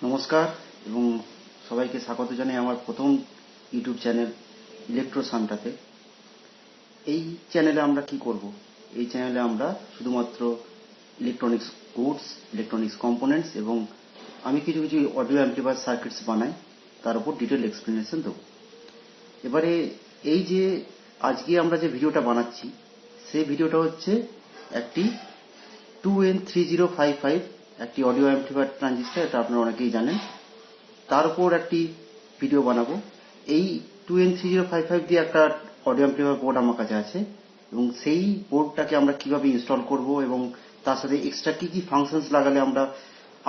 নমস্কার এবং সবাইকে স্বাগত জানাই আমার প্রথম ইউটিউব চ্যানেল ইলেকট্রো সান্টাতে। এই চ্যানেলে আমরা কি করব? এই চ্যানেলে আমরা শুধুমাত্র ইলেকট্রনিক্স গুডস, ইলেকট্রনিক্স কম্পোনেন্টস এবং আমি কিছু কিছু অডিও অ্যাম্প্লিফায়ার সার্কিটস বানাই, তার উপর ডিটেল এক্সপ্লেনেশন দেবো। এবারে এই যে আজকে আমরা যে ভিডিওটা বানাচ্ছি, সেই ভিডিওটা হচ্ছে একটি 2N3055 একটি অডিও অ্যাম্প্লিফায়ার ট্রানজিস্টার, এটা আপনারা অনেকেই জানেন। তার উপর একটি ভিডিও বানাবো। এই 2N3055 দিয়ে একটা অডিও অ্যাম্প্লিফায়ার বোর্ড আমার কাছে আছে এবং সেই বোর্ডটাকে আমরা কিভাবে ইনস্টল করব এবং তার সাথে এক্সট্রা কি কি ফাংশনস লাগালে আমরা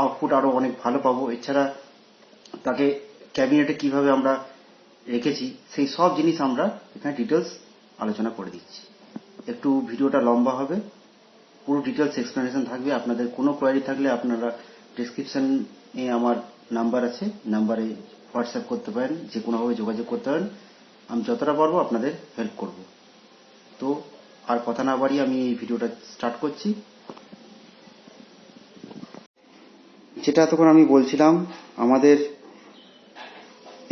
আউটপুট আরো অনেক ভালো পাবো, এছাড়া তাকে ক্যাবিনেটে কিভাবে আমরা রেখেছি, সেই সব জিনিস আমরা এখানে ডিটেলস আলোচনা করে দিচ্ছি। একটু ভিডিওটা লম্বা হবে, পুরো ডিটেলস এক্সপ্লেনেশন থাকবে। আপনাদের কোনো কোয়ারি থাকলে আপনারা ডেসক্রিপশনে আমার নাম্বার আছে, নাম্বারে হোয়াটসঅ্যাপ করতে পারেন, যে কোনোভাবে যোগাযোগ করতে পারেন। আমি যতটা পারবো আপনাদের হেল্প করব। তো আর কথা না বাড়িয়ে আমি এই ভিডিওটা স্টার্ট করছি। যেটা এতক্ষণ আমি বলছিলাম, আমাদের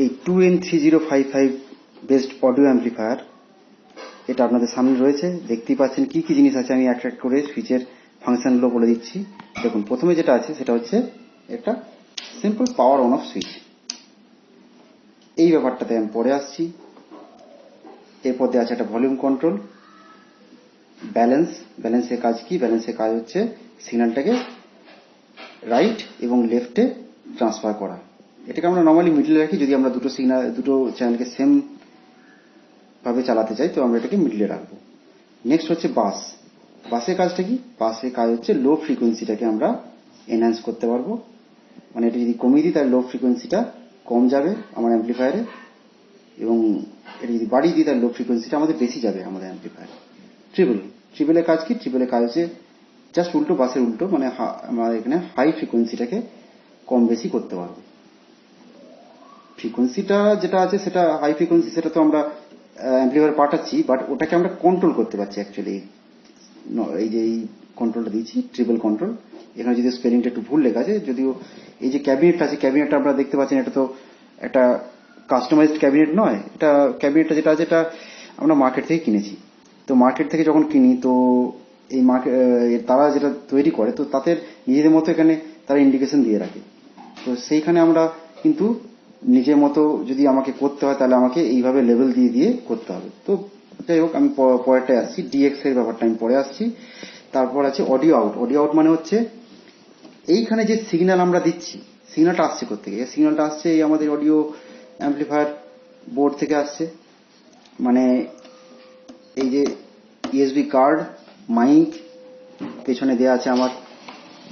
এই 2N3055 বেসড অডিও অ্যাম্প্লিফায়ার, এটা আপনাদের সামনে রয়েছে, দেখতেই পাচ্ছেন কি কি জিনিস আছে। আমি এক এক করে সুইচের ফাংশনগুলো বলে দিচ্ছি। দেখুন, প্রথমে যেটা আছে সেটা হচ্ছে একটা simple power on off switch. এই ব্যাপারটাতে আমি পরে আসছি। এরপর দিয়ে আছে একটা ভলিউম কন্ট্রোল। ব্যালেন্সের কাজ কি? ব্যালেন্সের কাজ হচ্ছে সিগন্যালটাকে রাইট এবং লেফটে ট্রান্সফার করা। এটাকে আমরা নর্মালি মিডলে রাখি। যদি আমরা দুটো চ্যানেলকে সেম ভাবে চালাতে চাই তো আমরা এটাকে মিডলে রাখবো। নেক্সট হচ্ছে বাসের কাজটা কি? বাসের কাজ হচ্ছে লো ফ্রিকোয়েন্সিটাকে আমরা এনহ্যান্স করতে পারবো। মানে এটা যদি কমিয়ে দিই তাহলে লো ফ্রিকোয়েন্সিটা কম যাবে আমার অ্যাম্প্লিফায়ারে, এবং এটা যদি বাড়িয়ে দিই তাহলে লো ফ্রিকোয়েন্সিটা আমাদের বেশি যাবে আমাদের অ্যাম্প্লিফায়ারে। ট্রিপলের কাজ কি? ট্রিপলের কাজ হচ্ছে জাস্ট উল্টো, বাসের উল্টো, মানে আমরা এখানে হাই ফ্রিকোয়েন্সিটাকে কম বেশি করতে পারবো। ফ্রিকোয়েন্সিটা যেটা আছে সেটা হাই ফ্রিকোয়েন্সি, সেটা তো আমরা অ্যাম্প্লিফায়ার পাঠাচ্ছি, বাট ওটাকে আমরা কন্ট্রোল করতে পারছি অ্যাকচুয়ালি। এই যে এই কন্ট্রোলটা দিয়েছি, ট্রিপল কন্ট্রোল। এখানে যদি স্পেলিংটা একটু ভুল লেখা আছে, যদিও এই যে ক্যাবিনেটটা আছে, ক্যাবিনেটটা আপনারা দেখতে পাচ্ছেন, এটা তো একটা কাস্টমাইজড ক্যাবিনেট নয়। এটা ক্যাবিনেটটা যেটা আছে এটা আমরা মার্কেট থেকে কিনেছি। তো মার্কেট থেকে যখন কিনি তো এই তারা যেটা তৈরি করে তো তাদের নিজেদের মতো এখানে তারা ইন্ডিকেশন দিয়ে রাখে। তো সেইখানে আমরা কিন্তু নিজের মতো যদি আমাকে করতে হয় তাহলে আমাকে এইভাবে লেভেল দিয়ে দিয়ে করতে হবে। তো যাই হোক, আমি পরেরটায় আসছি। ডিএক্স এর ব্যাপারটা আমি পরে আসছি। তারপর আছে অডিও আউট। অডিও আউট মানে হচ্ছে এইখানে যে সিগন্যাল আমরা দিচ্ছি, সিগন্যালটা আসছে কোত্থেকে? সিগন্যালটা আসছে এই আমাদের অডিও অ্যাম্প্লিফায়ার বোর্ড থেকে আসছে। মানে এই যে ইউএসবি কার্ড, মাইক, পেছনে দেওয়া আছে আমার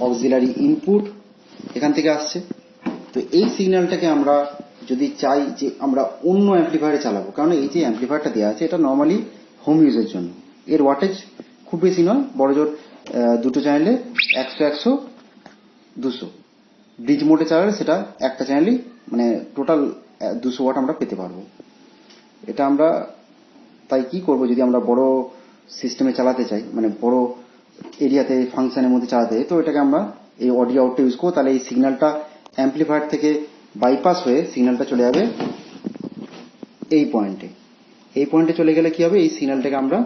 অক্সিলারি ইনপুট, এখান থেকে আসছে। তো এই সিগন্যালটাকে আমরা যদি চাই যে আমরা অন্য অ্যাম্প্লিফায়ারে চালাবো, কারণ এই যে অ্যাম্প্লিফায়ারটা দেওয়া আছে এটা নর্মালি হোম ইউজের জন্য। এর ওয়াটেজ খুব বেশি নয়, বড় জোর দুটো চ্যানেলে 100, 200। ব্রিজ মোডে চালালে সেটা একটা চ্যানেলই মানে টোটাল 200 ওয়াট আমরা পেতে পারবো। এটা আমরা তাই কি করব, যদি আমরা বড় সিস্টেমে চালাতে চাই, মানে বড় এরিয়াতে ফাংশনের মধ্যে চালাতে চাই, তো এটাকে আমরা এই অডিও আউটটা ইউজ করবো। তাহলে এই সিগন্যালটা অ্যাম্প্লিফায়ার থেকে বাইপাস হয়ে সিগন্যালটা চলে যাবে এই পয়েন্টে। এই পয়েন্টে চলে গেলে কি হবে, এই সিগন্যালটাকে আমরা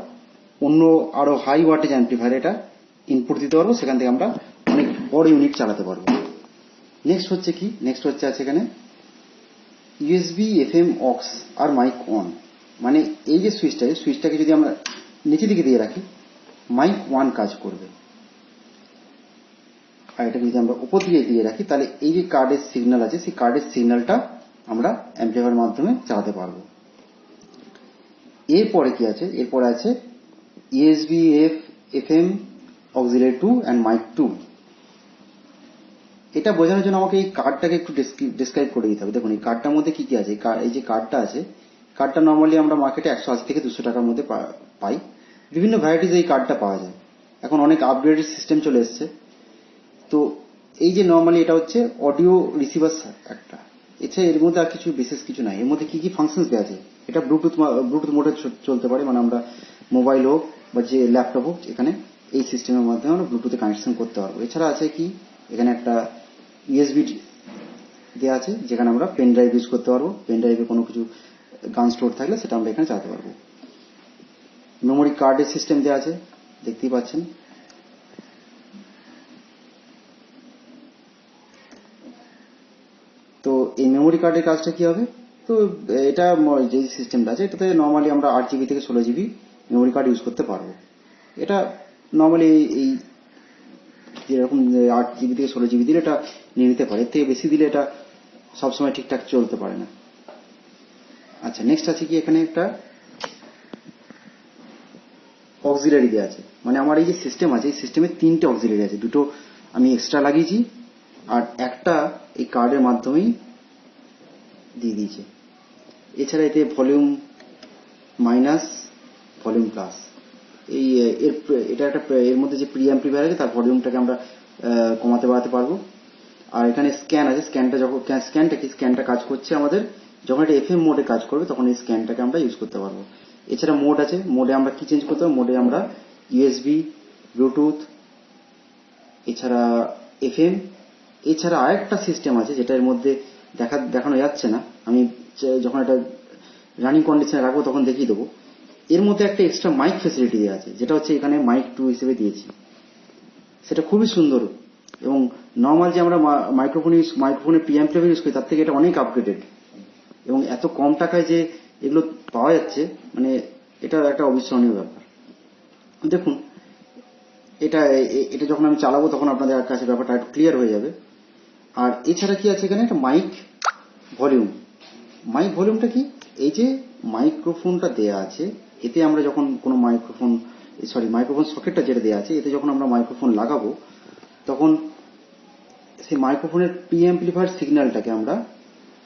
অন্য আরো হাই ওয়াটেজ অ্যাম্প্লিফায়ারে এটা ইনপুট দিতে পারবো, সেখান থেকে আমরা অনেক বড় ইউনিট চালাতে পারবো। নেক্সট হচ্ছে কি? নেক্সট হচ্ছে আছে এখানে ইউএসবি, এফএম, অক্স আর মাইক অন। মানে এই যে সুইচটাকে যদি আমরা নিচের দিকে দিয়ে রাখি, মাইক 1 কাজ করবে। আর এটাকে যদি আমরা উপর দিকে দিয়ে রাখি তাহলে এই যে কার্ডের সিগন্যাল আছে, সেই কার্ডের সিগন্যালটা আমরা অ্যাম্প্লিফায়ারের মাধ্যমে চালাতে পারবো। এরপরে কি আছে? এরপরে আছে USB, FM, auxiliary 2 and mic 2। এটা বোঝানোর জন্য আমাকে এই কার্ডটাকে একটু ডিসক্রাইব করে দিতে হবে। দেখুন এই কার্ডটার মধ্যে কি কি আছে। এই যে কার্ডটা আছে, কার্ডটা নর্মালি আমরা মার্কেটে 180 থেকে 200 টাকার মধ্যে পাই। বিভিন্ন ভ্যারাইটিস এই কার্ডটা পাওয়া যায়। এখন অনেক আপগ্রেডেড সিস্টেম চলে এসছে। তো এই যে নর্মালি এটা হচ্ছে অডিও রিসিভার একটা, এছাড়া এর মধ্যে আর কিছু বিশেষ কিছু নাই। এর মধ্যে কি কি ফাংশনস দেওয়া আছে, এটা ব্লুটুথ মোডে চলতে পারে, মানে আমরা মোবাইল হোক বা যে ল্যাপটপ হোক, এখানে এই সিস্টেমের মাধ্যমে আমরা ব্লুটুথে কানেকশন করতে পারবো। এছাড়া আছে কি, এখানে একটা ইউএসবি দেওয়া আছে, যেখানে আমরা পেন ড্রাইভ ইউজ করতে পারবো। পেন ড্রাইভে কোনো কিছু গান স্টোর থাকলে সেটা আমরা এখানে চালাতে পারবো। মেমোরি কার্ডের সিস্টেম দেওয়া আছে, দেখতেই পাচ্ছেন। তো এই মেমোরি কার্ডের কাজটা কি হবে? তো এটা যে সিস্টেমটা আছে এটাতে নর্মালি আমরা 8 GB থেকে 16 GB মেমোরি কার্ড ইউজ করতে পারবো। এটা নর্মালি এই যেরকম 8 GB থেকে 16 GB দিলে এটা নিয়ে নিতে পারে, এর থেকে বেশি দিলে এটা সবসময় ঠিকঠাক চলতে পারে না। আচ্ছা, নেক্সট আছে কি, এখানে একটা অক্সিলারি দেওয়া আছে, মানে আমার এই যে সিস্টেম আছে এই সিস্টেমে 3টে অক্সিলারি আছে, 2টো আমি এক্সট্রা লাগিয়েছি আর একটা এই কার্ডের মাধ্যমেই দিয়ে দিয়েছে। এছাড়া এতে ভলিউম মাইনাস, ভলিউম প্লাস, এই এটা একটা এর মধ্যে যে প্রি অ্যাম্পলিফায়ার আছে তার ভলিউমটাকে আমরা কমাতে বাড়াতে পারবো। আর এখানে স্ক্যান আছে, স্ক্যানটা যখন স্ক্যানটা কাজ করছে আমাদের যখন এটা FM মোডে কাজ করবে তখন এই স্ক্যানটাকে আমরা ইউজ করতে পারবো। এছাড়া মোড আছে, মোডে আমরা কি চেঞ্জ করতে পারবো, মোডে আমরা USB, ব্লুটুথ, এছাড়া FM, এছাড়া আরেকটা সিস্টেম আছে যেটা এর মধ্যে দেখানো যাচ্ছে না, আমি যখন এটা রানিং কন্ডিশনে রাখবো তখন দেখিয়ে দেবো। এর মধ্যে একটা এক্সট্রা মাইক ফেসিলিটি দেওয়া আছে, যেটা হচ্ছে এখানে মাইক 2 হিসেবে দিয়েছি। সেটা খুবই সুন্দর এবং নর্মাল যে আমরা মাইক্রোফোনে প্রিঅ্যাম্পলিফায়ার ইউজ করি তার থেকে এটা অনেক আপগ্রেডেড এবং এত কম টাকায় যে এগুলো পাওয়া যাচ্ছে, মানে এটা একটা অবিস্মরণীয় ব্যাপার। দেখুন এটা যখন আমি চালাবো তখন আপনাদের কাছে ব্যাপারটা একটু ক্লিয়ার হয়ে যাবে। আর এছাড়া কি আছে এখানে, একটা মাইক ভলিউমটা কি, এই যে মাইক্রোফোনটা দেয়া আছে এতে আমরা যখন কোনো মাইক্রোফোন সকেটটা যেটা দেওয়া আছে এতে যখন আমরা মাইক্রোফোন লাগাবো তখন সেই মাইক্রোফোনের প্রিঅ্যাম্পলিফায়ার সিগন্যালটাকে আমরা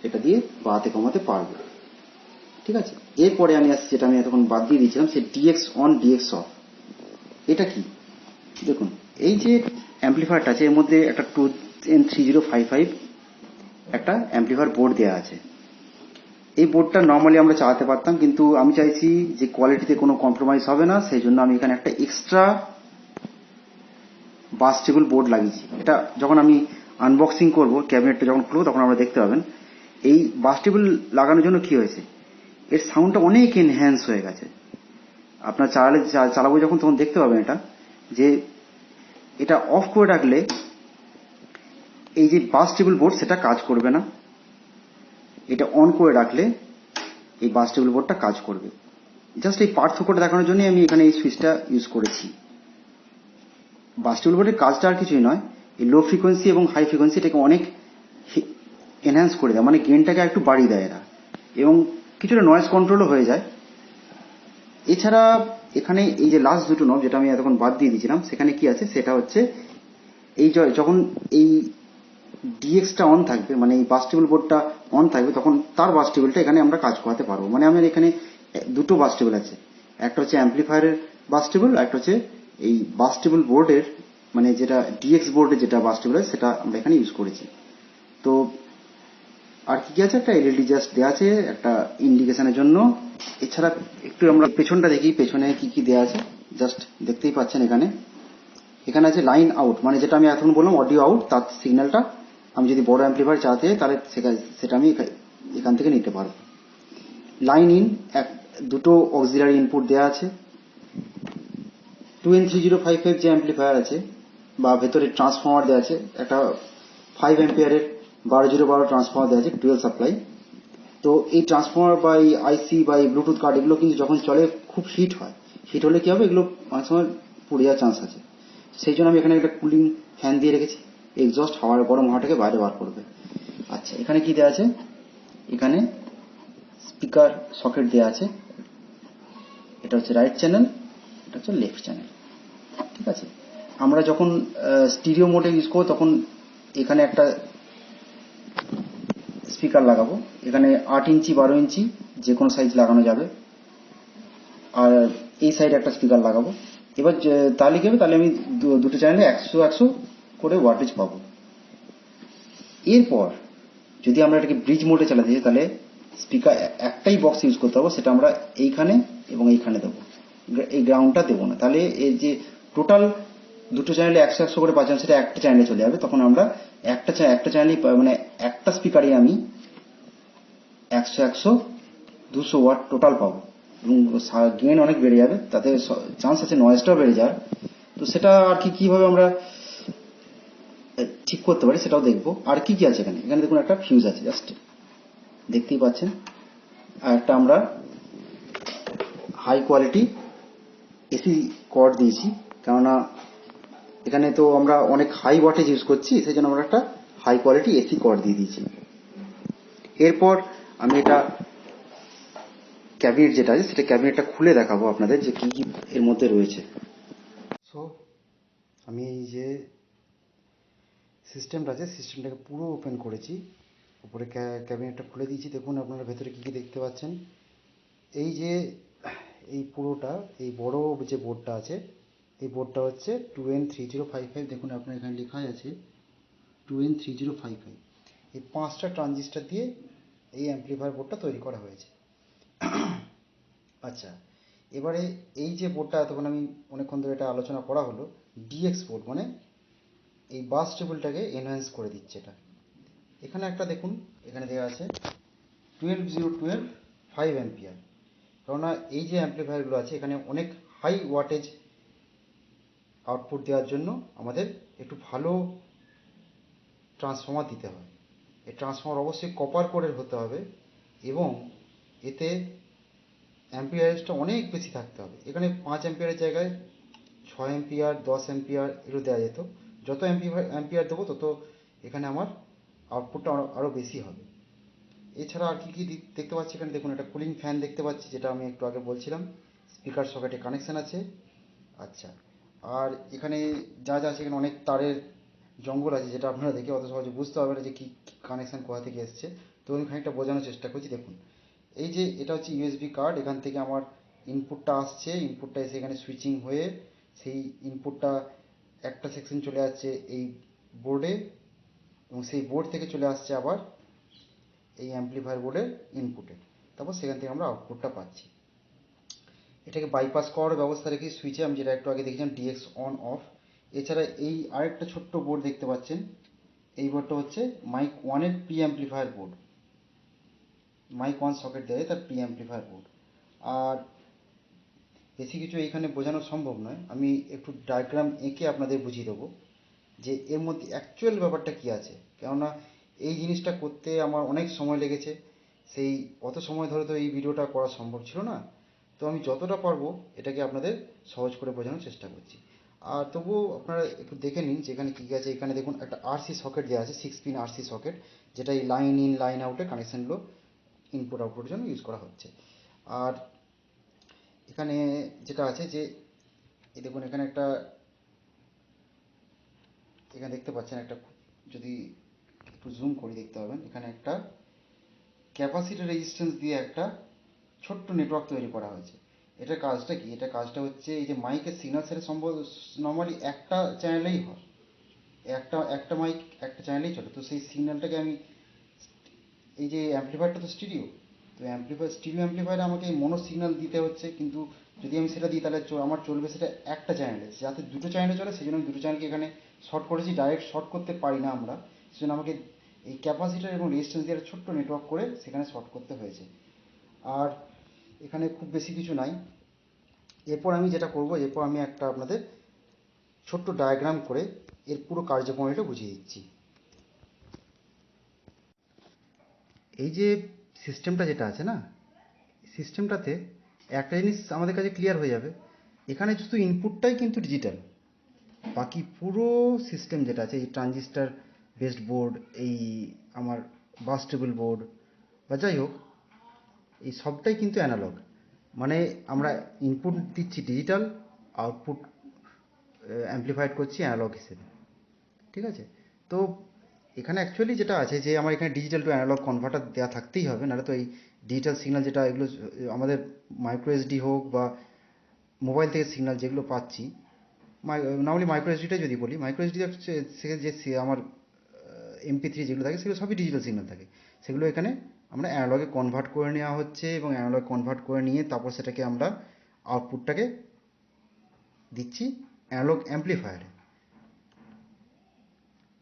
এটা দিয়ে বাড়াতে কমাতে পারবো। ঠিক আছে, এরপরে আমি আসছি যেটা আমি এতক্ষণ বাদ দিয়ে দিয়েছিলাম, সে DX অন DX অফ। এটা কি দেখুন, এই যে অ্যাম্পলিফায়ারটা আছে এর মধ্যে একটা 2N3055 একটা অ্যাম্পলিফায়ার বোর্ড দেওয়া আছে। এই বোর্ডটা নর্মালি আমরা চালাতে পারতাম, কিন্তু আমি চাইছি যে কোয়ালিটিতে কোনো কম্প্রোমাইজ হবে না, সেই জন্য আমি এখানে একটা এক্সট্রা বাস টেবিল বোর্ড লাগিয়েছি। এটা যখন আমি আনবক্সিং করবো, ক্যাবিনেটটা যখন খুলবো তখন আমরা দেখতে পাবেন এই বাস টেবিল লাগানোর জন্য কি হয়েছে, এর সাউন্ডটা অনেক এনহ্যান্স হয়ে গেছে। আপনার চালাবো যখন তখন দেখতে পাবেন এটা, যে এটা অফ করে রাখলে এই যে বাস টেবিল বোর্ড সেটা কাজ করবে না, এটা অন করে রাখলে এই বাস টেবিল বোর্ডটা কাজ করবে। জাস্ট এই পার্থক্যটা দেখানোর জন্য আমি এখানে এই সুইচটা ইউজ করেছি। বাস টেবিল বোর্ডের কাজটা আর কিছুই নয়, এই লো ফ্রিকোয়েন্সি এবং হাই ফ্রিকোয়েন্সি এটাকে অনেক এনহ্যান্স করে দেয়, মানে গেনটাকে একটু বাড়িয়ে দেয় এরা, এবং কিছুটা নয়েজ কন্ট্রোলও হয়ে যায়। এছাড়া এখানে এই যে লাস্ট দুটো নব যেটা আমি এতক্ষণ বাদ দিয়ে দিয়েছিলাম, সেখানে কি আছে সেটা হচ্ছে এই যখন এই ডিএক্সটা অন থাকবে, মানে এই বাস টেবিল বোর্ডটা অন থাকবে, তখন তার বাস টেবিলটা এখানে আমরা কাজ করাতে পারবো। মানে আমার এখানে দুটো বাস টেবিল আছে, একটা হচ্ছে অ্যাম্পলিফায়ারের বাস টেবিল, একটা হচ্ছে এই বাস টেবিল বোর্ডের, মানে যেটা ডিএক্স বোর্ডের যেটা বাস টেবিল আছে সেটা আমরা এখানে ইউজ করেছি। তো আর কি আছে, একটা এলইডি জাস্ট দেওয়া আছে একটা ইন্ডিকেশনের জন্য। এছাড়া একটু আমরা পেছনটা দেখি, পেছনে কি কি দেওয়া আছে জাস্ট দেখতেই পাচ্ছেন। এখানে আছে লাইন আউট, মানে যেটা আমি এখন বললাম অডিও আউট, তার সিগন্যালটা আমি যদি বড় অ্যাম্পলিফায়ার চালাতে চাই তাহলে সেটা আমি এখান থেকে নিতে পারবো। লাইন ইন, দুটো অক্সিলারি ইনপুট দেওয়া আছে। 2N3055 যে অ্যাম্পলিফায়ার আছে বা ভেতরে ট্রান্সফর্মার দেওয়া আছে, একটা 5 অ্যাম্পিয়ারের 12-0-12 ট্রান্সফর্মার দেওয়া আছে, ডুয়েল সাপ্লাই। তো এই ট্রান্সফর্মার বা এই আইসি বা এই ব্লুটুথ কার্ড এগুলো কিন্তু যখন চলে খুব হিট হয়, হিট হলে কি হবে, এগুলো অনেক সময় পুড়ে যাওয়ার চান্স আছে। সেই জন্য আমি এখানে একটা কুলিং ফ্যান দিয়ে রেখেছি, এক্সস্ট হাওয়ার গরম হাওয়াটাকে বাইরে বার করবে। আচ্ছা, এখানে কি দেওয়া আছে, এখানে স্পিকার সকেট দেওয়া আছে, এটা হচ্ছে রাইট চ্যানেল, এটা হচ্ছে লেফট চ্যানেল। ঠিক আছে, আমরা যখন স্টিরিও মোডে ইউজ করবো তখন এখানে একটা স্পিকার লাগাবো, এখানে 8 ইঞ্চি 12 ইঞ্চি যে কোনো সাইজ লাগানো যাবে, আর এই সাইডে একটা স্পিকার লাগাবো। এবার তাহলে কি হবে, তাহলে আমি দুটো চ্যানেলে 100 করে ওয়াটেজ পাবো। এরপর যদি আমরা এটাকে ব্রিজ মোডে চালাতে চাই তাহলে স্পিকার একটাই বক্স ইউজ করতে হবে, সেটা আমরা এইখানে এবং এইখানে দেবো, এই গ্রাউন্ডটা দেবো না। তাহলে এই যে টোটাল দুটো চ্যানেলে 100 করে পাচ্ছিলাম, সেটা একটা চ্যানেলে চলে যাবে। তখন আমরা একটা চ্যানেলই মানে একটা স্পিকারে আমি 100 200 ওয়াট টোটাল পাবো এবং গেইন অনেক বেড়ে যাবে, তাতে চান্স আছে নয়েজটাও বেড়ে যাওয়ার। তো সেটা আর কি কিভাবে আমরা ঠিক করতে পারি সেটাও দেখবো। আর কি কি আছে এখানে, এখানে দেখুন একটা ফিউজ আছে, জাস্ট দেখতেই পাচ্ছেন। আর একটা আমরা হাই কোয়ালিটি এসি কর্ড দিয়েছি, কেননা এখানে তো আমরা অনেক হাই ওয়াটেজ ইউজ করছি, সেই জন্য আমরা একটা হাই কোয়ালিটি এসি কর্ড দিয়ে দিয়েছি। এরপর আমি এটা ক্যাবিনেট যেটা আছে সেটা ক্যাবিনেটটা খুলে দেখাবো আপনাদের যে কি কি এর মধ্যে রয়েছে। সো আমি এই যে সিস্টেমটা আছে সিস্টেমটাকে পুরো ওপেন করেছি, উপরে ক্যাবিনেটটা খুলে দিয়েছি। দেখুন আপনারা ভেতরে কি কি দেখতে পাচ্ছেন। এই যে এই পুরোটা এই বড় যে বোর্ডটা আছে, এই বোর্ডটা হচ্ছে 2N3055। দেখুন আপনার এখানে লেখা আছে 2N3055। এই 5টা ট্রানজিস্টার দিয়ে এই অ্যাম্পলিফায়ার বোর্ডটা তৈরি করা হয়েছে। আচ্ছা, এবারে এই যে বোর্ডটা এতক্ষণ আমি অনেকক্ষণ ধরে এটা আলোচনা করা হলো, ডিএক্স বোর্ড মানে এই বাস টেবিলটাকে এনহ্যান্স করে দিচ্ছে এটা। এখানে একটা দেখুন, এখানে দেওয়া আছে 12012 5 অ্যাম্পিয়ার। কেননা এই যে অ্যাম্পলিফায়ারগুলো আছে এখানে অনেক হাই ওয়াটেজ আউটপুট দেওয়ার জন্য আমাদের একটু ভালো ট্রান্সফর্মার দিতে হয়। এই ট্রান্সফর্মার অবশ্যই কপার কোরের হতে হবে এবং এতে অ্যাম্পিয়ারেজটা অনেক বেশি থাকতে হবে। এখানে 5 অ্যাম্পিয়ারের জায়গায় 6 অ্যাম্পিয়ার 10 অ্যাম্পিয়ার এগুলো দেওয়া যেত। যত অ্যাম্পিয়ার দেবো তত এখানে আমার আউটপুটটা আরও বেশি হবে। এছাড়া আর কি কি দেখতে পাচ্ছি এখানে দেখুন, একটা কুলিং ফ্যান দেখতে পাচ্ছি, যেটা আমি একটু আগে বলছিলাম। স্পিকার সকেটে কানেকশান আছে। আচ্ছা, আর এখানে যা যা আছে এখানে অনেক তারের জঙ্গল আছে, যেটা আপনারা দেখে অত সহজে বুঝতে পারবেন না যে কী কানেকশান কোথা থেকে এসছে। তো আমি খানিকটা বোঝানোর চেষ্টা করছি। দেখুন এই যে এটা হচ্ছে ইউএসবি কার্ড, এখান থেকে আমার ইনপুটটা আসছে, ইনপুটটা এসে এখানে সুইচিং হয়ে সেই ইনপুটটা একটা সেকশন চলে যাচ্ছে এই বোর্ডে এবং সেই বোর্ড থেকে চলে আসছে আবার এই অ্যাম্পলিফায়ার বোর্ডের ইনপুটে। তারপর সেখান থেকে আমরা আউটপুটটা পাচ্ছি। এটাকে বাইপাস করার ব্যবস্থা রেখে সুইচে আমি যেটা একটু আগে দেখছিলাম ডিএক্স অন অফ। এছাড়া এই আরেকটা ছোট্ট বোর্ড দেখতে পাচ্ছেন, এই বোর্ডটা হচ্ছে মাইক ওয়ানের pre amplifier board. Mic one socket দেয় তার প্রি অ্যাম্পলিফায়ার বোর্ড। আর বেশি কিছু এইখানে বোঝানো সম্ভব নয়, আমি একটু ডায়াগ্রাম এঁকে আপনাদের বুঝিয়ে দেবো যে এর মধ্যে অ্যাকচুয়াল ব্যাপারটা কী আছে। কেননা এই জিনিসটা করতে আমার অনেক সময় লেগেছে, সেই অত সময় ধরে তো এই ভিডিওটা করা সম্ভব ছিল না। তো আমি যতটা পারবো এটাকে আপনাদের সহজ করে বোঝানোর চেষ্টা করছি। আর তবুও আপনারা একটু দেখে নিন যে এখানে কী কী আছে। এখানে দেখুন একটা আরসি সকেট দেওয়া আছে, 6 পিন আরসি সকেট, যেটা এই লাইন ইন লাইন আউটের কানেকশানগুলো ইনপুট আউটপুটের জন্য ইউজ করা হচ্ছে। আর এখানে যেটা আছে যে এই দেখুন এখানে একটা, এখানে দেখতে পাচ্ছেন একটা, যদি একটু জুম করি দেখতে পাবেন এখানে একটা ক্যাপাসিটর রেজিস্ট্যান্স দিয়ে একটা ছোট্ট নেটওয়ার্ক তৈরি করা হয়েছে। এটার কাজটা কি, এটা কাজটা হচ্ছে এই যে মাইকের সিগন্যাল সেটা সম্ভব নর্মালি একটা চ্যানেলেই হয়, একটা মাইক একটা চ্যানেলেই চলে। তো সেই সিগন্যালটাকে আমি, এই যে অ্যাম্পলিফায়ারটা তো স্টিরিও, তো স্টিরিও অ্যাম্পলিফায়ারে আমাকে মনো সিগন্যাল দিতে হচ্ছে, কিন্তু যদি আমি সেটা দিই তাহলে আমার চলবে সেটা একটা চ্যানেলে। যাতে দুটো চ্যানেলে চলে সেই জন্য আমি দুটো চ্যানেলকে এখানে শর্ট করেছি। ডাইরেক্ট শর্ট করতে পারি না আমরা, সেজন্য আমাকে এই ক্যাপাসিটার এবং রেজিস্ট্যান্স দিয়ে একটা ছোট্ট নেটওয়ার্ক করে সেখানে শর্ট করতে হয়েছে। আর এখানে খুব বেশি কিছু নাই। এরপর আমি যেটা করব, এরপর আমি একটা আপনাদের ছোট্ট ডায়াগ্রাম করে এর পুরো কার্যক্রমটা বুঝিয়ে দিচ্ছি। এই যে সিস্টেমটা যেটা আছে না, সিস্টেমটাতে একটা জিনিস আমাদের কাছে ক্লিয়ার হয়ে যাবে, এখানে শুধু ইনপুটটাই কিন্তু ডিজিটাল, বাকি পুরো সিস্টেম যেটা আছে এই ট্রানজিস্টার বেসড বোর্ড, এই আমার বাস টেবিল বোর্ড বা যাই হোক, এই সবটাই কিন্তু অ্যানালগ। মানে আমরা ইনপুট দিচ্ছি ডিজিটাল, আউটপুট অ্যাম্পলিফাইড করছি অ্যানালগ হিসেবে। ঠিক আছে? তো এখানে অ্যাকচুয়ালি যেটা আছে যে আমার এখানে ডিজিটাল টু অ্যানালগ কনভার্টার দেওয়া থাকতেই হবে, নাহলে তো এই ডিজিটাল সিগন্যাল যেটা এগুলো আমাদের মাইক্রো এসডি হোক বা মোবাইল থেকে সিগন্যাল যেগুলো পাচ্ছি, নর্মালি মাইক্রো এসডিটাই যদি বলি, মাইক্রো এসডি হচ্ছে যে আমার MP3 যেগুলো থাকে সেগুলো সবই ডিজিটাল সিগন্যাল থাকে। সেগুলো এখানে আমরা অ্যানালগে কনভার্ট করে নেওয়া হচ্ছে এবং অ্যানালগ কনভার্ট করে নিয়ে তারপর সেটাকে আমরা আউটপুটটাকে দিচ্ছি অ্যানালগ অ্যাম্পলিফায়ারে।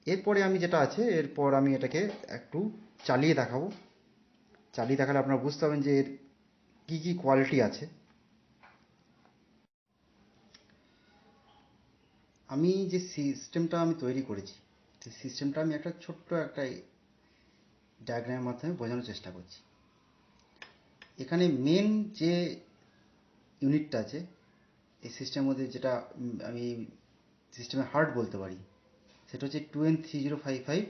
এরপরে আমি যেটা আছে, এরপর আমি এটাকে একটু চালিয়ে দেখাবো। চালিয়ে দেখালে আপনারা বুঝতে পারবেন যে এর কী কী কোয়ালিটি আছে। আমি যে সিস্টেমটা আমি তৈরি করেছি, সেই সিস্টেমটা আমি একটা ছোট্ট একটা ডায়াগ্রামের মাধ্যমে বোঝানোর চেষ্টা করছি। এখানে মেন যে ইউনিটটা আছে এই সিস্টেমের মধ্যে, যেটা আমি সিস্টেমের হার্ট বলতে পারি, সেটা হচ্ছে 2N3055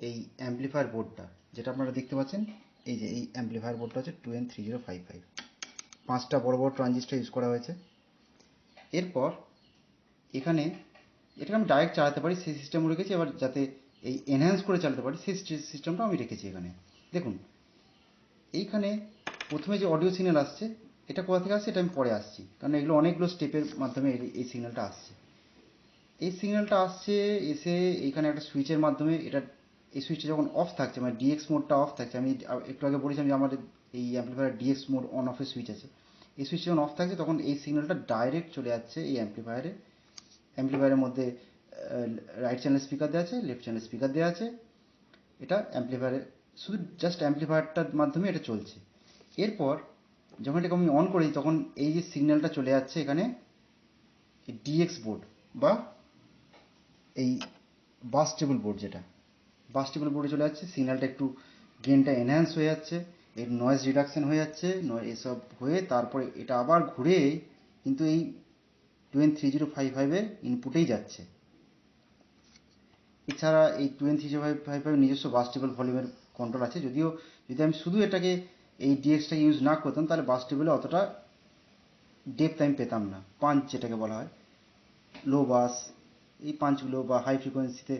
এই অ্যাম্পলিফায়ার বোর্ডটা, যেটা আপনারা দেখতে পাচ্ছেন। এই যে এই অ্যাম্পলিফায়ার বোর্ডটা হচ্ছে 2N3055, 5টা বড় বড় ট্রানজিস্টার ইউজ করা হয়েছে। এরপর এখানে এটাকে আমি ডাইরেক্ট চালাতে পারি সেই সিস্টেম রেখেছি, এবার যাতে এই এনহ্যান্স করে চালাতে পারি সেই সিস্টেমটা আমি রেখেছি এখানে। দেখুন এইখানে প্রথমে যে অডিও সিগন্যাল আসছে, এটা কোথা থেকে আসছে এটা আমি পরে আসছি, কারণ এগুলো অনেকগুলো স্টেপের মাধ্যমে এই সিগন্যালটা আসছে। এই সিগন্যালটা আসছে, এসে এইখানে একটা সুইচের মাধ্যমে, এটা এই সুইচটা যখন অফ থাকছে, মানে ডিএক্স মোডটা অফ থাকছে, আমি একটু আগে বলেছিলাম যে আমাদের এই অ্যাম্পলিফায়ার ডিএক্স মোড অন অফের সুইচ আছে। এই সুইচ যখন অফ থাকছে তখন এই সিগন্যালটা ডাইরেক্ট চলে যাচ্ছে এই অ্যাম্পলিফায়ারের মধ্যে। রাইট চ্যানেল স্পিকার দেওয়া আছে, লেফট চ্যানেল স্পিকার দেওয়া আছে। এটা অ্যাম্পলিফায়ারে শুধু জাস্ট অ্যাম্পলিফায়ারটার মাধ্যমে এটা চলছে। এরপর যখন এটাকে আমি অন করি তখন এই যে সিগন্যালটা চলে যাচ্ছে এখানে ডিএক্স বোর্ড বা এই বাস টেবিল বোর্ড, যেটা বাস টেবিল বোর্ডে চলে যাচ্ছে। সিগন্যালটা একটু গেনটা এনহ্যান্স হয়ে যাচ্ছে, এর নয়েজ রিডাকশন হয়ে যাচ্ছে, এসব হয়ে তারপরে এটা আবার ঘুরে কিন্তু এই 2N3055-এর ইনপুটেই যাচ্ছে। এছাড়া এই 2N3055-এর নিজস্ব বাস টেবিল ভলিউমের কন্ট্রোল আছে, যদিও যদি আমি শুধু এটাকে এই ডিএক্সটাকে ইউজ না করতাম তাহলে বাস টেবিলে অতটা ডেপথ আমি পেতাম না। পাঞ্চ যেটাকে বলা হয়, লো বাস, এই পাঞ্চগুলো বা হাই ফ্রিকোয়েন্সিতে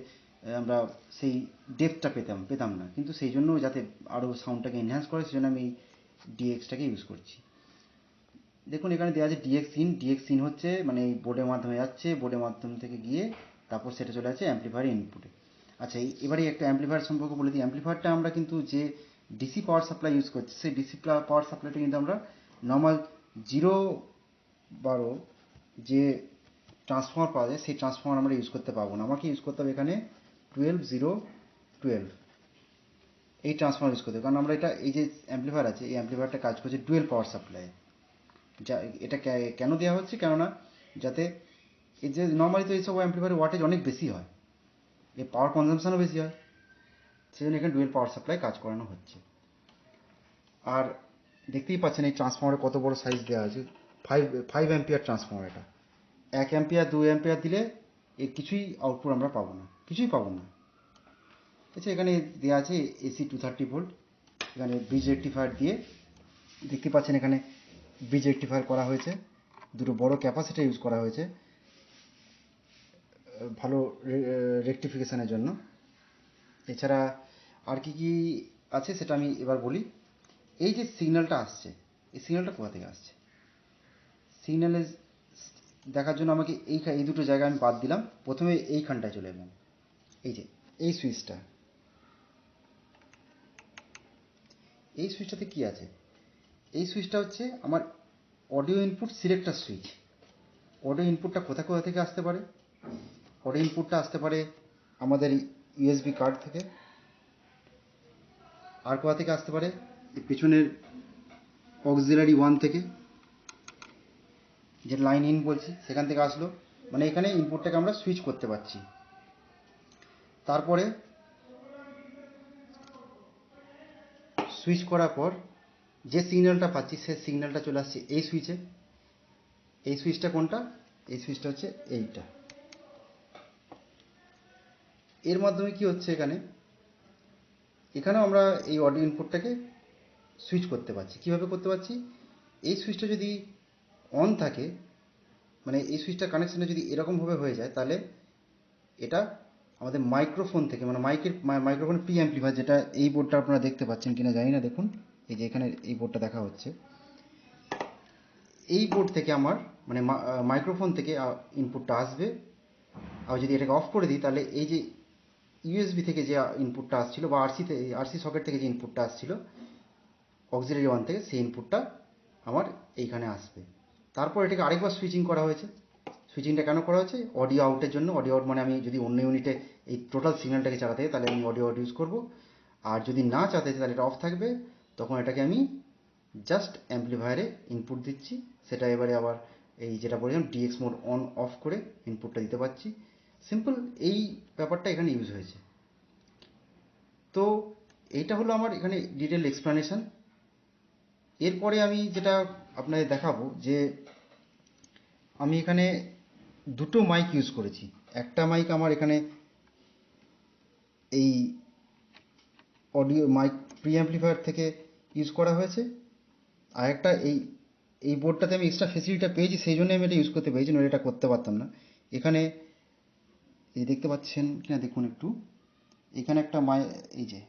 আমরা সেই ডেপথটা পেতাম না। কিন্তু সেই জন্য যাতে আরও সাউন্ডটাকে এনহ্যান্স করে সেজন্য আমি এই ডিএক্সটাকে ইউজ করছি। দেখুন এখানে দেওয়া আছে ডিএক্স ইন হচ্ছে মানে এই বোর্ডের মাধ্যমে যাচ্ছে, বোর্ডের মাধ্যম থেকে গিয়ে তারপর সেটা চলে যাচ্ছে অ্যাম্পলিফায়ার ইনপুটে। আচ্ছা, এবারে একটা অ্যাম্পলিফায়ার সম্পর্কে বলে দিই। অ্যাম্পলিফায়ারটা আমরা কিন্তু যে ডিসি পাওয়ার সাপ্লাই ইউজ করছি, সেই ডিসি পাওয়ার সাপ্লাইটা কিন্তু আমরা নর্মাল 0-12 যে ট্রান্সফর্মার পাওয়া যায় সেই ট্রান্সফর্মার আমরা ইউজ করতে পারবো না। আমাকে ইউজ করতে হবে এখানে 12-0-12 এই ট্রান্সফর্মার ইউজ করতে হবে, কারণ আমরা এটা এই যে অ্যাম্পলিফায়ার আছে এই অ্যাম্পলিফায়ারটা কাজ করছে ডুয়েল পাওয়ার সাপ্লাই। যা এটা কেন দেওয়া হচ্ছে, কেননা যাতে এই যে নর্মালি তো এইসব অ্যাম্পলিফায়ারের ওয়াটেজ অনেক বেশি হয়, এর পাওয়ার কনজাম্পশনও বেশি হয়, সেই জন্য এখানে ডুয়েল পাওয়ার সাপ্লাই কাজ করানো হচ্ছে। আর দেখতেই পাচ্ছেন এই ট্রান্সফর্মারে কত বড় সাইজ দেওয়া আছে, 5 অ্যাম্পিয়ার ট্রান্সফর্মার। এটা 1 অ্যাম্পিয়ার 2 অ্যাম্পিয়ার দিলে এর কিছুই আউটপুট আমরা পাবো না, কিছুই পাবো না। আচ্ছা, এখানে দেওয়া আছে এসি 230 ভোল্ট, এখানে ব্রিজ রেক্টিফায়ার দিয়ে দেখতে পাচ্ছেন এখানে ব্রিজ রেক্টিফায়ার করা হয়েছে, দুটো বড় ক্যাপাসিটার ইউজ করা হয়েছে ভালো রেক্টিফিকেশানের জন্য। এছাড়া আর কি কি আছে সেটা আমি এবার বলি। এই যে সিগন্যালটা আসছে, এই সিগন্যালটা কোথা থেকে আসছে, সিগন্যালে দেখার জন্য আমাকে এই দুটো জায়গা আমি বাদ দিলাম। প্রথমে এইখানটায় চলে এলাম, এই যে এই সুইচটা, এই সুইচটাতে কি আছে, এই সুইচটা হচ্ছে আমার audio input selector switch. Audio ইনপুটটা কোথা কোথা থেকে আসতে পারে, অডিও ইনপুটটা আসতে পারে আমাদের ইউএসবি কার্ড থেকে, আর কোথা থেকে আসতে পারে এই পেছনের অক্সিলারি 1 থেকে, যে লাইন ইন বলছি সেখান থেকে আসলো, মানে এখানে ইনপুটটাকে আমরা সুইচ করতে পারছি। তারপরে সুইচ করার পর যে সিগন্যালটা পাচ্ছি সেই সিগন্যালটা চলে আসছে এই সুইচে। এই সুইচটা কোনটা, এই সুইচটা হচ্ছে এইটা। এর মাধ্যমে কি হচ্ছে, এখানেও আমরা এই অডিও ইনপুটটাকে সুইচ করতে পারছি। কিভাবে করতে পারছি, এই সুইচটা যদি অন থাকে, মানে এই সুইচটা কানেকশানটা যদি এরকমভাবে হয়ে যায়, তাহলে এটা আমাদের মাইক্রোফোন থেকে, মানে মাইক্রোফোন প্রি অ্যাম্পলিফায়ার, যেটা এই বোর্ডটা আপনারা দেখতে পাচ্ছেন কিনা জানি না, দেখুন এই যে এখানে এই বোর্ডটা দেখা হচ্ছে, এই বোর্ড থেকে আমার মানে মাইক্রোফোন থেকে ইনপুটটা আসবে। আর যদি এটাকে অফ করে দিই তাহলে এই যে ইউএসবি থেকে যে ইনপুটটা আসছিল বা আরসি সকেট থেকে যে ইনপুটটা আসছিল অক্সিলারি 1 থেকে, সেই ইনপুটটা আমার এইখানে আসবে। তারপর এটাকে আরেকবার সুইচিং করা হয়েছে, সুইচিংটা কেন করা হচ্ছে? অডিও আউটের জন্য। অডিও আউট মানে আমি যদি অন্য ইউনিটে এই টোটাল সিগন্যালটাকে চালাতে তাহলে আমি অডিও আউট ইউজ করব, আর যদি না চালাতে তাহলে এটা অফ থাকবে, তখন এটাকে আমি জাস্ট অ্যাম্পলিফায়ারে ইনপুট দিচ্ছি। সেটা এবারে আবার এই যেটা বললাম ডিএক্স মোড অন অফ করে ইনপুটটা দিতে পারছি। সিম্পল এই ব্যাপারটা এখানে ইউজ হয়েছে। তো এইটা হলো আমার এখানে ডিটেল এক্সপ্লানেশন। এরপরে আমি যেটা আপনাদের দেখাবো যে আমি এখানে দুটো মাইক ইউজ করেছি। একটা মাইক আমার এখানে এই অডিও মাইক প্রি অ্যাম্পলিফায়ার থেকে ইউজ করা হয়েছে, আর একটা এই বোর্ডটাতে আমি এক্সট্রা ফেসিলিটিটা পেয়েছি, সেই জন্য আমি এটা ইউজ করতে পেরেছি, নইলে এটা করতে পারতাম না। এখানে এই দেখতে পাচ্ছেন কিনা দেখুন একটু, এখানে একটা এই যে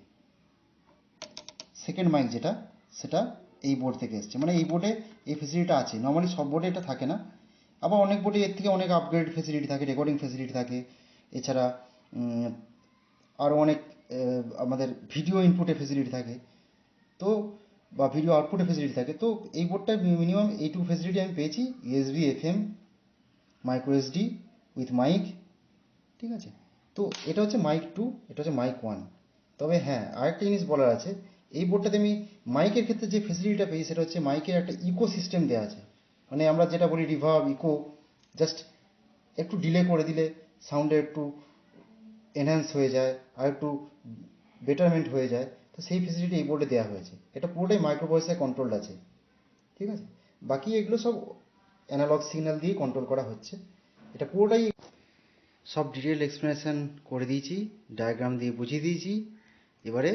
সেকেন্ড মাইক যেটা, সেটা এই বোর্ড থেকে এসছে, মানে এই বোর্ডে এই ফেসিলিটিটা আছে। নর্মালি সব বোর্ডে এটা থাকে না, আবার অনেক বোর্ডে এর থেকে অনেক আপগ্রেড ফেসিলিটি থাকে, রেকর্ডিং ফেসিলিটি থাকে, এছাড়া আরও অনেক আমাদের ভিডিও ইনপুটের ফেসিলিটি থাকে, তো বা ভিডিও আউটপুটের ফেসিলিটি থাকে। তো এই বোর্ডটায় মিনিমাম এইটুকু ফেসিলিটি আমি পেয়েছি, USB FM, micro SD with mic, ঠিক আছে। তো এটা হচ্ছে মাইক 2, এটা হচ্ছে মাইক 1। তবে হ্যাঁ, আরেকটা জিনিস বলার আছে, এই বোর্ডটাতে আমি মাইকের ক্ষেত্রে যে ফেসিলিটিটা পেয়েছি সেটা হচ্ছে মাইকের একটা ইকো সিস্টেম দেওয়া আছে। মানে আমরা যেটা বলি রিভার্ব, ইকো, জাস্ট একটু ডিলে করে দিলে সাউন্ডে একটু এনহ্যান্স হয়ে যায় আর একটু বেটারমেন্ট হয়ে যায়। তো সেই ফেসিলিটি এই বোর্ডে দেওয়া হয়েছে। এটা পুরোটাই মাইক্রো ভয়েসে কন্ট্রোলড আছে, ঠিক আছে। বাকি এগুলো সব অ্যানালগ সিগন্যাল দিয়ে কন্ট্রোল করা হচ্ছে। এটা পুরোটাই সব ডিটেল এক্সপ্লেনেশন করে দিয়েছি, ডায়াগ্রাম দিয়ে বুঝিয়ে দিয়েছি। এবারে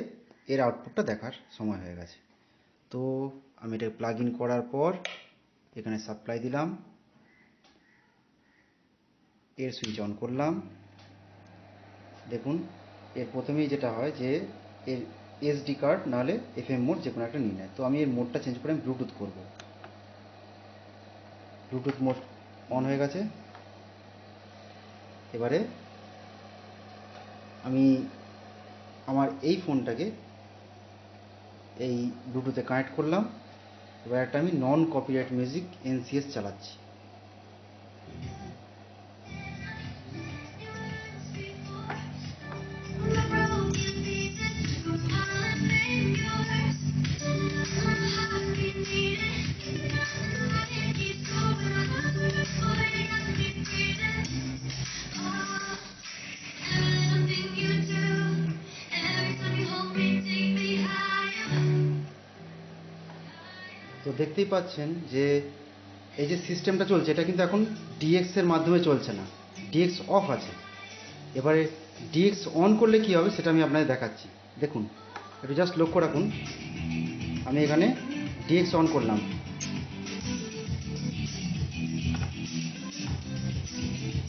এর আউটপুটটা দেখার সময় হয়ে গেছে। তো আমি এটা প্লাগ ইন করার পর এখানে সাপ্লাই দিলাম, এর সুইচ অন করলাম। দেখুন এর প্রথমেই যেটা হয় যে এর এসডি কার্ড নাহলে এফএম মোড যে কোনো একটা নিয়ে নেয়। তো আমি এর মোডটা চেঞ্জ করে আমি ব্লুটুথ করব। ব্লুটুথ মোড অন হয়ে গেছে। এবারে আমি আমার এই ফোনটাকে এই ব্লুটুথে কানেক্ট করলাম। এবার একটা আমি নন কপিরাইট মিউজিক এনসিএস চালাচ্ছি। তো দেখতেই পাচ্ছেন যে এই যে সিস্টেমটা চলছে এটা কিন্তু এখন ডিএক্স এর মাধ্যমে চলছে না, ডিএক্স অফ আছে। এবারে ডিএক্স অন করলে কি হবে সেটা আমি আপনাদের দেখাচ্ছি। দেখুন একটু জাস্ট লক্ষ্য রাখুন, আমি এখানে ডিএক্স অন করলাম,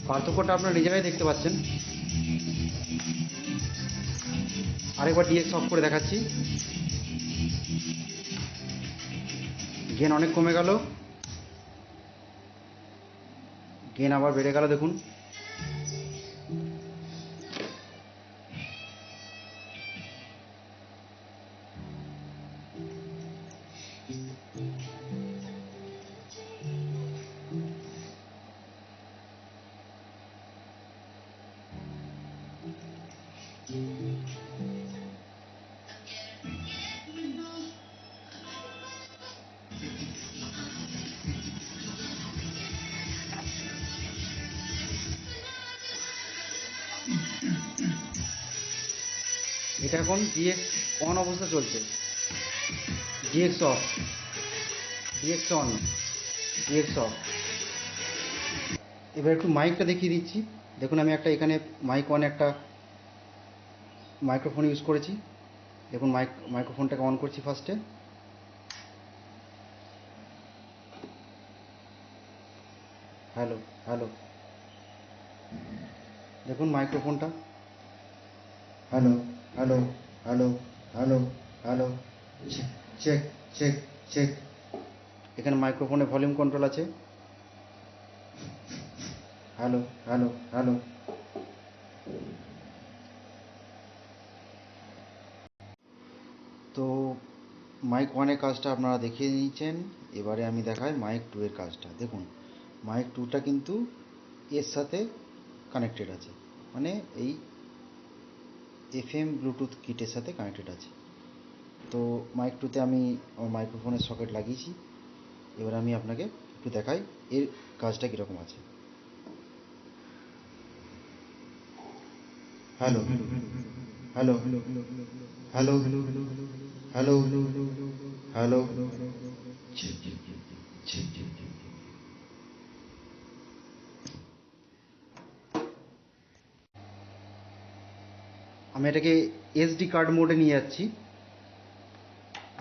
পার্থক্যটা আপনারা নিজেরাই দেখতে পাচ্ছেন। আরেকবার ডিএক্স অফ করে দেখাচ্ছি, গেন অনেক কমে গেল, গেন আবার বেড়ে গেল। দেখুন এটা এখন ডিএক্স অন অবস্থা চলছে, DX off, DX on, DX off. এবার একটু মাইকটা দেখিয়ে দিচ্ছি। দেখুন আমি একটা এখানে মাইক অন একটা মাইক্রোফোন ইউজ করেছি। দেখুন মাইক্রোফোনটাকে অন করছি ফার্স্টে। হ্যালো হ্যালো, দেখুন মাইক্রোফোনটা, hello hello hello hello hello, check check check. এখানে মাইক্রোফোনে ভলিউম কন্ট্রোল আছে, হ্যালো হ্যালো হ্যালো। তো মাইক ওয়ানের কাজটা আপনারা দেখিয়ে নিয়েছেন, এবারে আমি দেখাই মাইক টু এর কাজটা। দেখুন মাইক টুটা কিন্তু এর সাথে কানেক্টেড আছে, মানে এই এফএম ব্লুটুথ কিটের সাথে কানেক্টেড আছে। তো মাইক টুতে আমি আমার মাইক্রোফোনের সকেট লাগিয়েছি। এবার আমি আপনাকে একটু দেখাই এর কাজটা কীরকম আছে। Hello hello hello hello hello. আমি এটাকে এসডি কার্ড মোডে নিয়ে যাচ্ছি।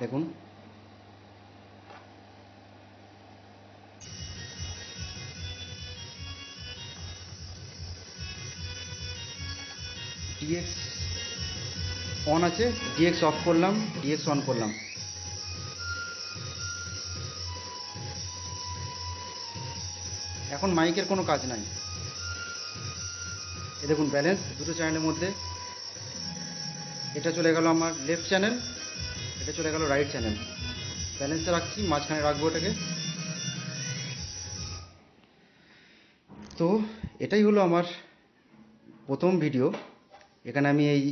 দেখুন, ডিএক্স অন আছে, ডিএক্স অফ করলাম, ডিএক্স অন করলাম। এখন মাইকের কোনো কাজ নাই। এ দেখুন ব্যালেন্স দুটো চ্যানেলের মধ্যে, এটা চলে গেল আমার লেফট চ্যানেল, এটা চলে গেল রাইট চ্যানেল। ব্যালেন্সে রাখছি, মাঝখানে রাখবো এটাকে। তো এটাই হলো আমার প্রথম ভিডিও। এখানে আমি এই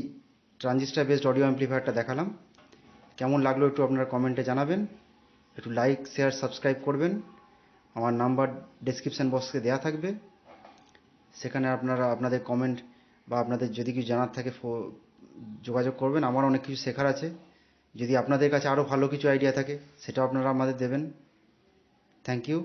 ট্রানজিস্টার বেসড অডিও অ্যাম্প্লিফায়ারটা দেখালাম। কেমন লাগলো একটু আপনারা কমেন্টে জানাবেন। একটু লাইক শেয়ার সাবস্ক্রাইব করবেন। আমার নাম্বার ডেসক্রিপশান বক্সে দেওয়া থাকবে, সেখানে আপনারা আপনাদের কমেন্ট বা আপনাদের যদি কিছু জানার থাকে যোগাযোগ করবেন। আমার অনেক কিছু শেখার আছে, যদি আপনাদের কাছে আরও ভালো কিছু আইডিয়া থাকে সেটাও আপনারা আমাদের দেবেন। Thank you.